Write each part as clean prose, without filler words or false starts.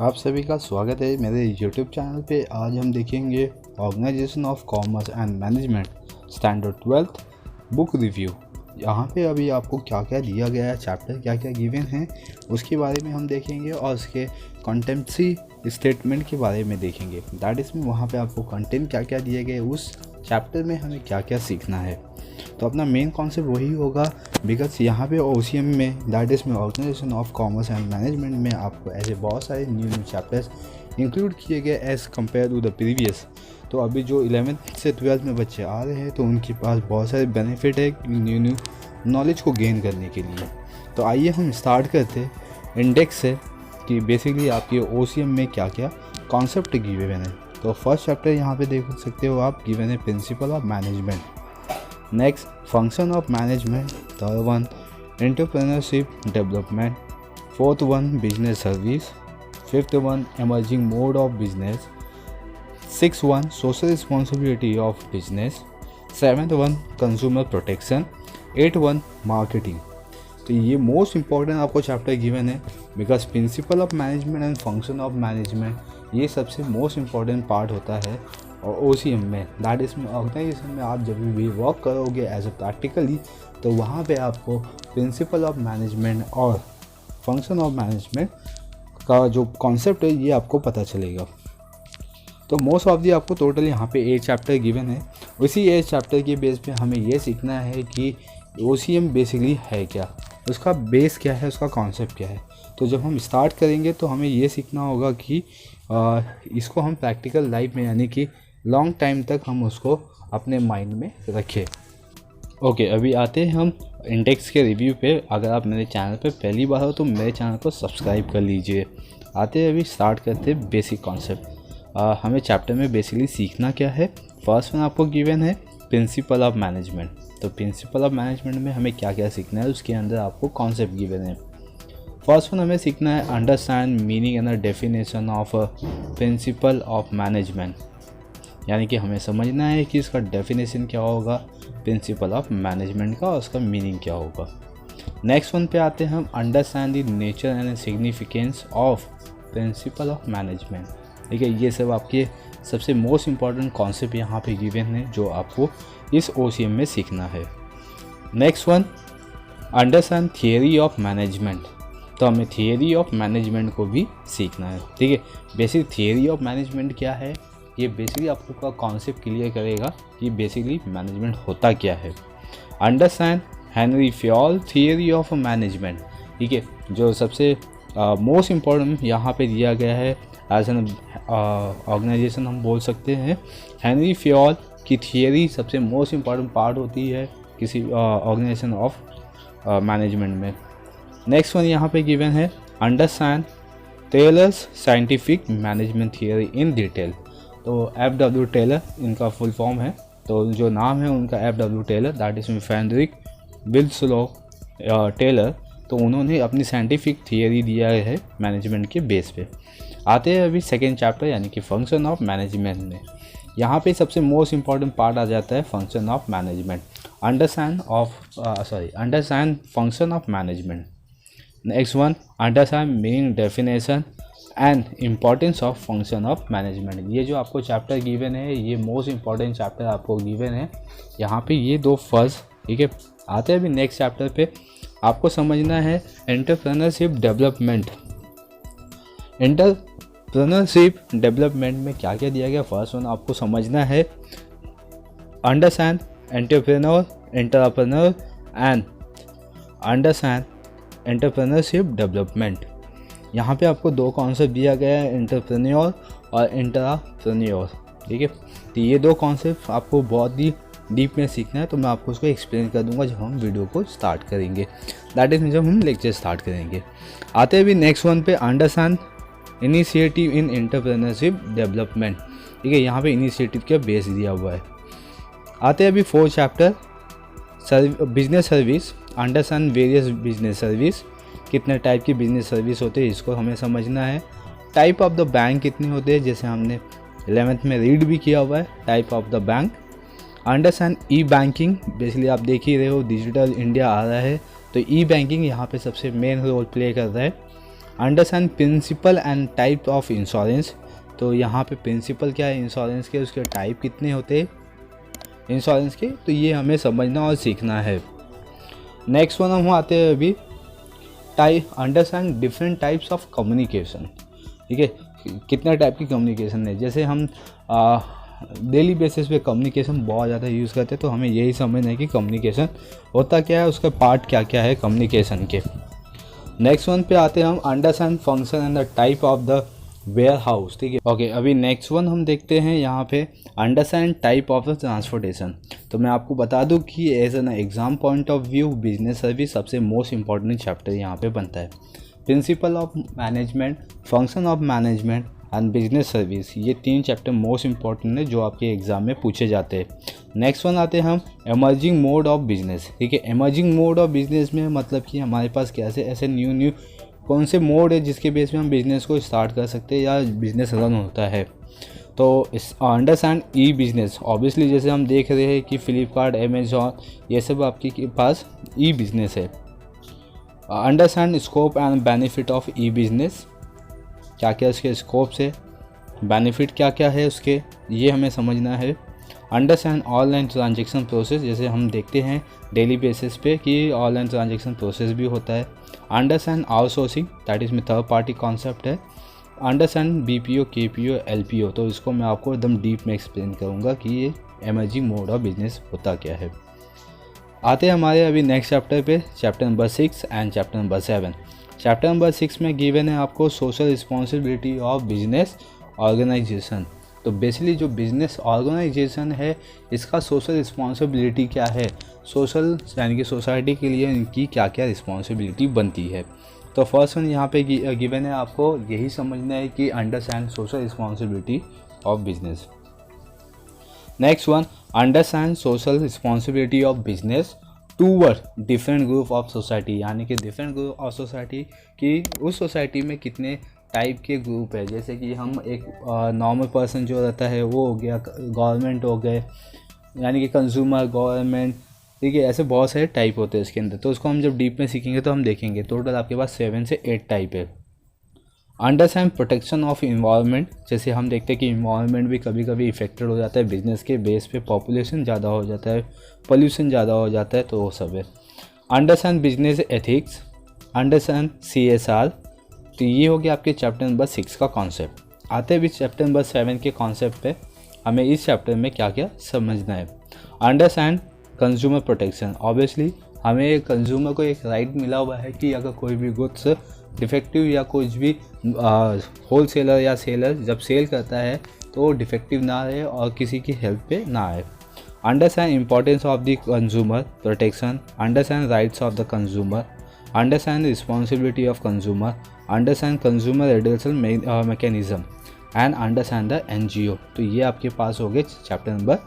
आप सभी का स्वागत है मेरे YouTube चैनल पे। आज हम देखेंगे organisation of commerce and management standard 12th book review. यहाँ पे अभी आपको क्या क्या दिया गया है, चैप्टर क्या क्या गिवन है उसके बारे में हम देखेंगे और उसके कंटेंप्सी स्टेटमेंट के बारे में देखेंगे। दैट इज़ में वहाँ पे आपको कंटेंट क्या क्या दिए गए, उस चैप्टर में हमें क्या क्या सीखना है। तो अपना मेन कॉन्सेप्ट वही होगा, बिकॉज यहाँ पे OCM में दैट इज़ में organisation of commerce and management में आपको ऐसे बहुत सारे न्यू चैप्टर्स इंक्लूड किए गए as compare to the previous. तो अभी जो 11th से 12th में बच्चे आ रहे हैं तो उनके पास बहुत सारे बेनिफिट है न्यू नॉलेज को गेन करने के लिए। तो आइए हम स्टार्ट करते हैं इंडेक्स से कि बेसिकली आपके OCM में क्या क्या कॉन्सेप्ट गिवन है। तो फर्स्ट चैप्टर यहाँ पे देख सकते हो आप, गिवन है principle of management. Next function of management. Third one entrepreneurship development. Fourth one business service. Fifth one emerging mode of business. Six one social responsibility of business. Seventh one consumer protection. Eight one marketing. तो ये most important आपको chapter given है, because principle of management and function of management ये सबसे most important part होता है। और OCM में दैट इज़ में ऑर्गेनाइजेशन में आप जब भी वर्क करोगे एज अ प्रैक्टिकली, तो वहाँ पे आपको प्रिंसिपल ऑफ मैनेजमेंट और फंक्शन ऑफ मैनेजमेंट का जो कॉन्सेप्ट है ये आपको पता चलेगा। तो मोस्ट ऑफ दी आपको टोटल यहाँ पे 8 चैप्टर गिवन है। उसी 8 चैप्टर के बेस पे हमें ये सीखना है कि OCM बेसिकली है क्या, उसका बेस क्या है, उसका कॉन्सेप्ट क्या है। तो जब हम स्टार्ट करेंगे तो हमें ये सीखना होगा कि इसको हम प्रैक्टिकल लाइफ में यानी कि लॉन्ग टाइम तक हम उसको अपने माइंड में रखें। ओके, अभी आते हैं हम इंडेक्स के रिव्यू पे। अगर आप मेरे चैनल पे पहली बार हो तो मेरे चैनल को सब्सक्राइब कर लीजिए। आते हैं अभी स्टार्ट करते हैं बेसिक कॉन्सेप्ट। हमें चैप्टर में बेसिकली सीखना क्या है। फर्स्ट वन आपको गिवन है प्रिंसिपल ऑफ मैनेजमेंट। तो प्रिंसिपल ऑफ मैनेजमेंट में हमें क्या क्या सीखना है, उसके अंदर आपको कॉन्सेप्ट गिवन है। फर्स्ट वन हमें सीखना है understand meaning and definition of principal of management, यानी कि हमें समझना है कि इसका डेफिनेशन क्या होगा प्रिंसिपल ऑफ मैनेजमेंट का और उसका मीनिंग क्या होगा। नेक्स्ट वन पे आते हैं हम understand the nature and significance of principal of management. ठीक है, ये सब आपके सबसे मोस्ट इम्पॉर्टेंट कॉन्सेप्ट यहाँ पे गिवन है जो आपको इस OCM में सीखना है। Next one understand theory of management. तो हमें थियरी ऑफ मैनेजमेंट को भी सीखना है। ठीक है, बेसिक थियरी ऑफ मैनेजमेंट क्या है, ये बेसिकली आपको का कॉन्सेप्ट क्लियर करेगा कि बेसिकली मैनेजमेंट होता क्या है। Understand Henry Fayol theory of management. ठीक है, जो सबसे मोस्ट इम्पॉर्टेंट यहाँ पे दिया गया है एज एन ऑर्गेनाइजेशन हम बोल सकते हैं। हेनरी फ्योल की थियरी सबसे मोस्ट इम्पॉर्टेंट पार्ट होती है किसी ऑर्गेनाइजेशन ऑफ मैनेजमेंट में। नेक्स्ट वन यहाँ पे गिवन है understand Taylor's scientific management theory in detail. तो FW टेलर इनका फुल फॉर्म है, तो जो नाम है उनका FW Taylor, that is Frederick Winslow Taylor. तो उन्होंने अपनी साइंटिफिक थियरी दिया है मैनेजमेंट के बेस पे। आते हैं अभी सेकेंड चैप्टर यानी कि फंक्शन ऑफ मैनेजमेंट में। यहाँ पे सबसे मोस्ट इम्पॉर्टेंट पार्ट आ जाता है function of management. Understand function of management. Next one understand meaning definition and importance of function of management. ये जो आपको चैप्टर गिवन है ये मोस्ट इम्पॉर्टेंट चैप्टर आपको गिवन है यहाँ पे, ये दो फर्स्ट। ठीक है, आते हैं अभी नेक्स्ट चैप्टर पे। आपको समझना है एंटरप्रेन्योरशिप डेवलपमेंट। एंटरप्रेन्योरशिप डेवलपमेंट में क्या क्या दिया गया, फर्स्ट वन आपको समझना है understand entrepreneur and understand entrepreneurship development. यहाँ पे आपको दो कॉन्सेप्ट दिया गया है, एंटरप्रेन्योर और इंट्राप्रेन्योर। ठीक है, तो ये दो कॉन्सेप्ट आपको बहुत ही डीप में सीखना है, तो मैं आपको उसको एक्सप्लेन कर दूंगा जब हम वीडियो को स्टार्ट करेंगे, दैट इज जब हम लेक्चर स्टार्ट करेंगे। आते हैं भी नेक्स्ट वन पे understand initiative in entrepreneurship development. ठीक है, यहाँ पे इनिशिएटिव का बेस दिया हुआ है। आते हैं अभी fourth chapter business service. Understand various business service, कितने टाइप की बिजनेस सर्विस होते हैं इसको हमें समझना है। टाइप ऑफ द बैंक कितने होते हैं, जैसे हमने 11th में रीड भी किया हुआ है type of the bank. Understand E banking, basically आप देख ही रहे हो डिजिटल इंडिया आ रहा है, तो ई बैंकिंग यहाँ पे सबसे मेन रोल प्ले कर रहा है। Understand principle and type of insurance. तो यहाँ पे प्रिंसिपल क्या है इंश्योरेंस के, उसके टाइप कितने होते हैं इंश्योरेंस के, तो ये हमें समझना और सीखना है। नेक्स्ट वन हम आते हैं अभी understand different types of communication. ठीक है, कितने टाइप की कम्युनिकेशन है। जैसे हम डेली बेसिस पे कम्युनिकेशन बहुत ज़्यादा यूज़ करते हैं, तो हमें यही समझना है कि कम्युनिकेशन होता क्या है, उसका पार्ट क्या क्या है कम्युनिकेशन के। नेक्स्ट वन पे आते हैं हम understand function and the type of the warehouse. ठीक है, ओके, अभी नेक्स्ट वन हम देखते हैं यहाँ पे understand type of the transportation. तो मैं आपको बता दूँ कि as an exam point of view business service सबसे मोस्ट इंपॉर्टेंट चैप्टर यहाँ पे बनता है। Principle of management, function of management and business service, ये 3 चैप्टर मोस्ट इंपॉर्टेंट है जो आपके एग्जाम में पूछे जाते हैं। नेक्स्ट वन आते हैं हम एमर्जिंग मोड ऑफ बिजनेस। ठीक है, एमर्जिंग मोड ऑफ बिजनेस में मतलब कि हमारे पास कैसे ऐसे न्यू कौन से मोड है जिसके बेस में हम बिज़नेस को स्टार्ट कर सकते हैं या बिज़नेस रन होता है। तो इस अंडरस्टैंड ई बिज़नेस, ऑब्वियसली जैसे हम देख रहे हैं कि फ्लिपकार्ट, अमेजॉन, ये सब आपके पास ई बिज़नेस है। Understand scope and benefit of E business, क्या क्या उसके स्कोप्स है, बेनिफिट क्या क्या है उसके, ये हमें समझना है। अंडरस्टैंड ऑनलाइन ट्रांजेक्शन प्रोसेस, जैसे हम देखते हैं डेली बेसिस पे कि ऑनलाइन ट्रांजेक्शन प्रोसेस भी होता है। अंडरस्टैंड आउटसोर्सिंग, दैट इज़ में थर्ड पार्टी कॉन्सेप्ट है। अंडरस्टैंड बीपीओ, केपीओ, एलपीओ, तो इसको मैं आपको एकदम डीप में एक्सप्लेन करूँगा कि ये एमर्जिंग मोड ऑफ बिजनेस होता क्या है। आते हैं हमारे अभी नेक्स्ट चैप्टर पे, chapter number 6 and chapter number 7। Chapter number 6 में गिवन है आपको social responsibility of business organisation. तो बेसिकली जो बिज़नेस ऑर्गेनाइजेशन है इसका सोशल रिस्पॉन्सिबिलिटी क्या है, सोशल यानी कि सोसाइटी के लिए इनकी क्या क्या रिस्पॉन्सिबिलिटी बनती है। तो फर्स्ट वन यहाँ पे गिवन है, आपको यही समझना है कि understand social responsibility of business. Next one understand social responsibility of business toward different group of society, यानी कि डिफरेंट ग्रुप ऑफ सोसाइटी की उस सोसाइटी में कितने टाइप के ग्रुप है। जैसे कि हम एक नॉर्मल पर्सन जो रहता है वो हो गया, गवर्नमेंट हो गए, यानी कि कंज्यूमर, गवर्नमेंट, ठीक है, ऐसे बहुत सारे टाइप होते हैं इसके अंदर। तो उसको हम जब डीप में सीखेंगे तो हम देखेंगे टोटल आपके पास 7 से 8 टाइप है। अंडरस्टैंड प्रोटेक्शन ऑफ इन्वायरमेंट, जैसे हम देखते हैं कि इन्वायरमेंट भी कभी कभी इफेक्टेड हो जाता है बिजनेस के बेस पे, पॉपुलेशन ज़्यादा हो जाता है, पोल्यूशन ज़्यादा हो जाता है, तो वो सब है। Understand business ethics, understand CSR, तो ये हो गया आपके चैप्टर नंबर 6 का कॉन्सेप्ट। आते हैं भी चैप्टर नंबर 7 के कॉन्सेप्ट पे, हमें इस चैप्टर में क्या क्या समझना है। अंडरस्टैंड कंज्यूमर प्रोटेक्शन, ऑब्वियसली हमें कंज्यूमर को एक राइट मिला हुआ है कि अगर कोई भी गुड्स डिफेक्टिव या कुछ भी होल सेलर या सेलर जब सेल करता है तो वो डिफेक्टिव ना रहे और किसी की हेल्प पे ना आए। Understand importance of the consumer protection, understand rights of the consumer, understand responsibility of consumer, understand consumer redressal mechanism and understand the NGO। तो ये आपके पास हो गए चैप्टर नंबर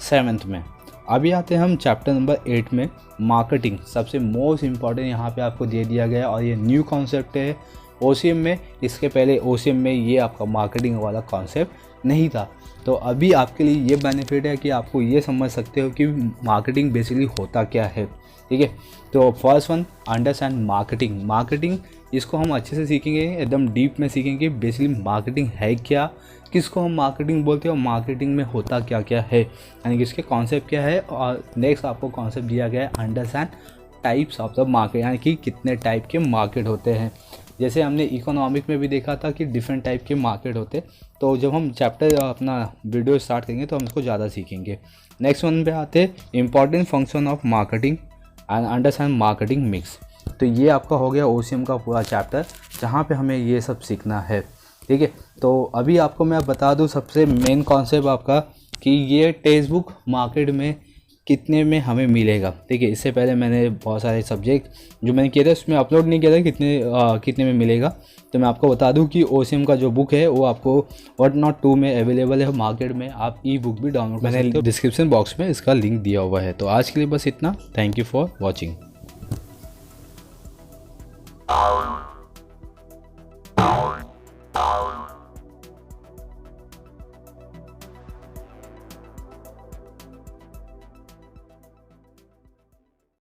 7 में। अभी आते हैं हम चैप्टर नंबर 8 में, मार्केटिंग, सबसे मोस्ट इम्पॉर्टेंट यहाँ पे आपको दे दिया गया और ये न्यू कॉन्सेप्ट है OCM में। इसके पहले OCM में ये आपका मार्केटिंग वाला कॉन्सेप्ट नहीं था। तो अभी आपके लिए ये बेनिफिट है कि आपको ये समझ सकते हो कि मार्केटिंग बेसिकली होता क्या है। ठीक है, तो first one understand marketing. Marketing इसको हम अच्छे से सीखेंगे, एकदम डीप में सीखेंगे बेसिकली मार्केटिंग है क्या, किसको हम मार्केटिंग बोलते हैं और मार्केटिंग में होता क्या क्या है, यानी कि इसके कॉन्सेप्ट क्या है। और नेक्स्ट आपको कॉन्सेप्ट दिया गया है understand types of the market, यानी कि कितने टाइप के मार्केट होते हैं। जैसे हमने इकोनॉमिक में भी देखा था कि डिफरेंट टाइप के मार्केट होते, तो जब हम चैप्टर अपना वीडियो स्टार्ट करेंगे तो हम इसको ज़्यादा सीखेंगे। नेक्स्ट वन पे आते हैं important function of marketing and understand marketing mix. तो ये आपका हो गया OCM का पूरा चैप्टर जहाँ पे हमें ये सब सीखना है। ठीक है, तो अभी आपको मैं बता दूँ सबसे मेन कॉन्सेप्ट आपका कि ये टेक्स्ट बुक मार्केट में कितने में हमें मिलेगा। ठीक है, इससे पहले मैंने बहुत सारे सब्जेक्ट जो मैंने किए थे उसमें अपलोड नहीं किया था कितने में मिलेगा। तो मैं आपको बता दूं कि OCM का जो बुक है वो आपको व्हाट नॉट 2 में अवेलेबल है मार्केट में। आप E-बुक भी डाउनलोड कर सकते हो, डिस्क्रिप्शन बॉक्स में इसका लिंक दिया हुआ है। तो आज के लिए बस इतना, थैंक यू फॉर वॉचिंग।